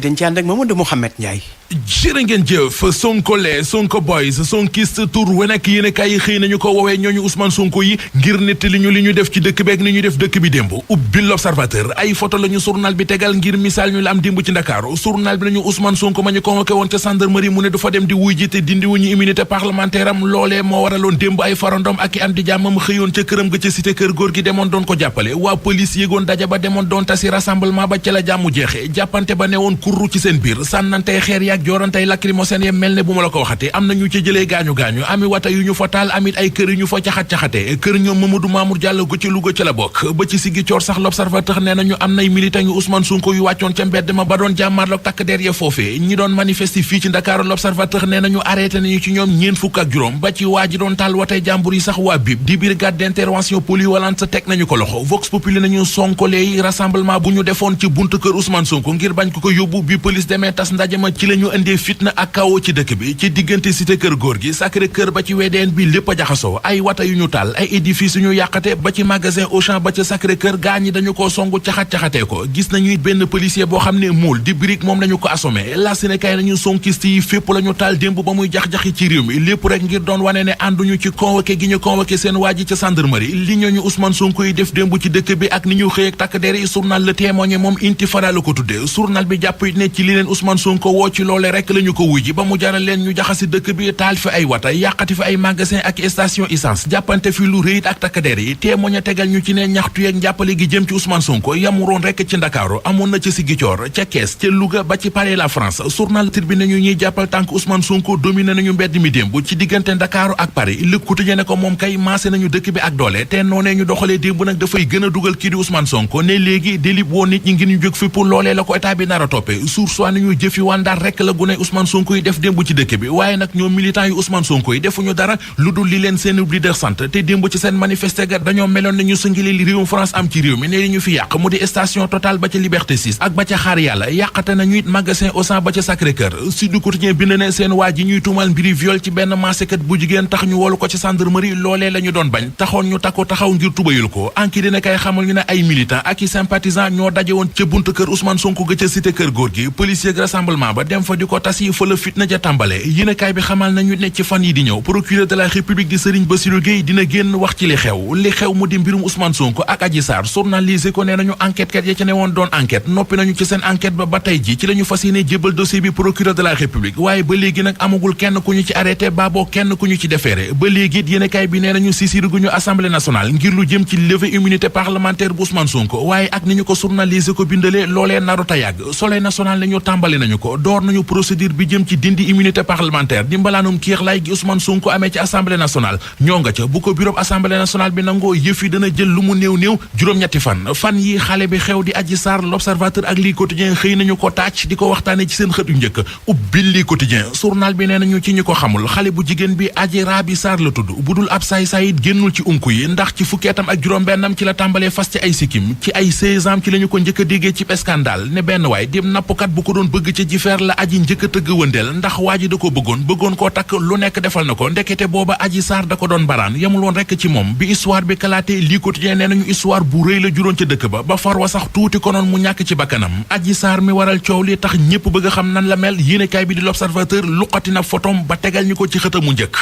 dañ ci ànd ak Mamadou Mouhamed Ndiaye. jërë ngeen jëf Sonko lee Sonko boys Sonkiste tur wu nekk yéen a kaay yi xëy nañu ko woowee ñooñu Ousmane Sonko yi ngir nett li ñu def ci dëkk beeg ni ñu def dëkk bi démb ubbi l'Observateur ay photo la ñu journal bi tegal ngir misaal ñu la am démb ci Ndakaaru journal bi nañu Ousmane Sonko ma ñu convoqué woon ca gendarmerie mu ne du fa dem di wuy ji te dindi wuñu immunité parlementaire am loolee moo waraloon démb ay farandom ak i am di jàmmam xëyoon ca këram ga ca cité kër góor gi demoon doon ko jàppale waa police yéegoon daja ba demoon doon tasi rassemblement ba ca la jàmmu jeexe jàppante ba newoon kurru ci seen biir sànnantey xeer yaak joorantey lacrymogène ya mel ne bu ma la ko waxate am na ñu ca jëlee gaañu-gaañu ami wata yu ñu fa taal amit ay kër yu ñu fa caxat-caxate kër ñoom Mamadou Mamour Diallo gu ci Louga ca la bokk ba ci siggi coor sax l'Observateur nee nañu am nay militant yu Ousmane Sonko yu wàccoon ca mbedd ma ba doon jàmmarloog takk der ya foofee ñi doon manifester fii ci Ndakaaru l'Observateur nee nañu arrêté nañu ci ñoom ñeen fukk ak juróom ba ci waa ji doon taal watay jàmbur yi sax waa BIP di brigade d'intervention polyvalente teg nañu ko loxo Vox Populi nañu Sonko leey rassemblement bu ñu defoon ci buntu kër Ousmane Sonko ngir bañ ko yóbbu bi police demee tas ndaje ma ci la ñu indee fitna ak kawo ci dëkk bi ci diggante cité kër góor gi Sacré-Cœur ba ci WDN bi lépp a jaxasoo ay wata yu ñu taal ay édifice yu ñu yàqate ba ci magasin Auchan ba ca Sacré-Cœur gaa ñi dañu ko songu caxat-caxatee ko gis nañu benn policier boo xam ne muul di brique moom lañu ko assommé la Sénégal nañu sonkiste yi fépp la ñu taal démb ba muy jax-jaxi ci réew mi lépp rek ngir doon wane ne ànduñu ci convoqué gi ñu convoqué seen waa ji ca gendarmerie li ñooñu Ousmane Sonko yi def démb ci dëkk bi ak ni ñu xëy ak takk der yi journal Le Témoin moom intifada la ko tudde journal bi jàpp ne ci li leen Ousmane Sonko woo ci loole rek la ñu ko wuy ji ba mu jaral leen ñu jaxasi dëkk bi taal fi ay wata yàqati fi ay magasin ak station essence jàppante fi lu rëyit ak takk der yi Témoin tegal ñu ci ne ñaxtu yeeg njàppale gi jëm ci Ousmane Sonko yamuroon rek ci Ndakaaru amoon na ca Ziguinchor ca Kees ca Louga ba ci Paris la France journal Tribune nañu ñuy jàppal tànk Ousmane Sonko dominé nañu mbedd mi démb ci diggante Ndakaaru ak Paris Le Quotidien ne ko moom kay maase nañu dëkk bi ak doole te noonee ñu doxalee démb nag dafay gën a dugal kii di Ousmane Sonko ne léegi délib woon nit ñi ngir ñu jóg fi pour loolee la ko état bi nar a toppe source nañu jëfi wàndaar rek la gune Ousmane Sonko yi def démb ci dëkk bi waaye nag ñoom militant yu Ousmane Sonko yi defuñu dara lu dul li leen seen leader sant te démb ci seen manifester ga dañoo meloon nañu sëngili li réewum France am ci réew mi ne li ñu fi yàq mu di station Total ba ca Liberté 6 ak ba ca Xaar Yàlla yàqate nañu it magasin Auchan ba ca Sacré-Cœur Sud Quotidien bind ne seen waa ji ñuy tuumal mbiri viol ci benn maasekat bu jigéen tax ñu wolu ko ci gendarmerie loolee la ñu doon bañ taxoon ñu takku taxaw ngir tubayul ko enquête dina kay xamal ñu ne ay militant ak i sympathisant ñoo daje woon ca buntu kër Ousmane Sonko ga ca cité kër góor gi policier ak rassemblement ba dem fa di ko tas yi fa la fitna ja tàmbale yéenekaay bi xamal nañu ne ci fan yi di ñëw procureur de la République di Serigne Bassirou Gueye dina génn wax ci li xew mu di mbirum Ousmane Sonko ak Adji Sarr journalisé ko nee nañu enquête kat ya ca ne woon doon enquête noppi nañu ci seen enquête ba tey ji ci la ñu fas yéene jébal dossier bi procureur de la République waaye ba léegi nag amagul kenn ku ñu ci arrêté baaboo kenn ku ñu ci déféré ba léegi it yéenekaay bi nee nañu sisir gu ñu assemblée nationale ngir lu jëm ci levée immunité parlementaire bu Ousmane Sonko waaye ak ni ñu ko journalisé ko bindalee loolee naruta yàgg Soleil national la ñu tàmbali nañu ko door nañu procédure bi jëm ci dindi immunité parlementaire di mbalaanum kiir lay gi Ousmane Sonko amee ci assemblée nationale ñoo nga ca bu ko bureau assemblée nationale bi nangoo yëf yi dana jël lu mu néew juróom-ñetti fan yi xale bi xew di Adji Sarr l'Observateur ak lii quotidien xëy nañu ko tàcc di ko waxtaane ci seen xët yu njëkk ubbil lii quotidien journal bi nee nañu ci ñu ko xamul xale bu jigéen bi Adji Raby Sarr la tudd bu dul ab saay-saay it génnul ci unku yi ndax ci fukkeetam ak juróom-bennam ci la tàmbalee fas ci ay sikkim ci ay 16 ans ci la ñu ko njëkk a déggee ci scandale ne benn waay dim nappkat bu ko doon bëgg ca jifeer la aji njëkk a tëgg wëndeel ndax waa ji da ko bëggoon koo takk lu nekk defal na ko ndekete booba Adji Sarr da ko doon baraan yamul woon rekk ci moom bi histoire bi kalaatee lii quotidien nee nañu histoire bu rëy la juróon ca dëkk ba farwa sax tuuti konoon mu ñàkk ci bakkanam Adji Sarr mi waral coow li tax ñépp bëgg a xam nan la mel yéenekaay bi di l'Observateur luqati na photom ba tegal ñu ko ci xëtam mu njëkk.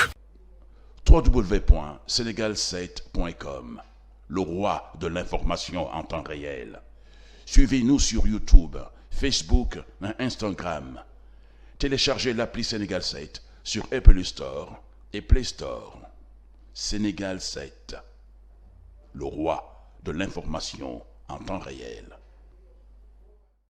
www.senegal7.com, le roi de l'information en temps réel. Suivez-nous sur YouTube, Facebook et Instagram. Téléchargez l'appli Sénégal 7 sur Apple Store et Play Store. Sénégal 7, le roi de l'information en temps réel.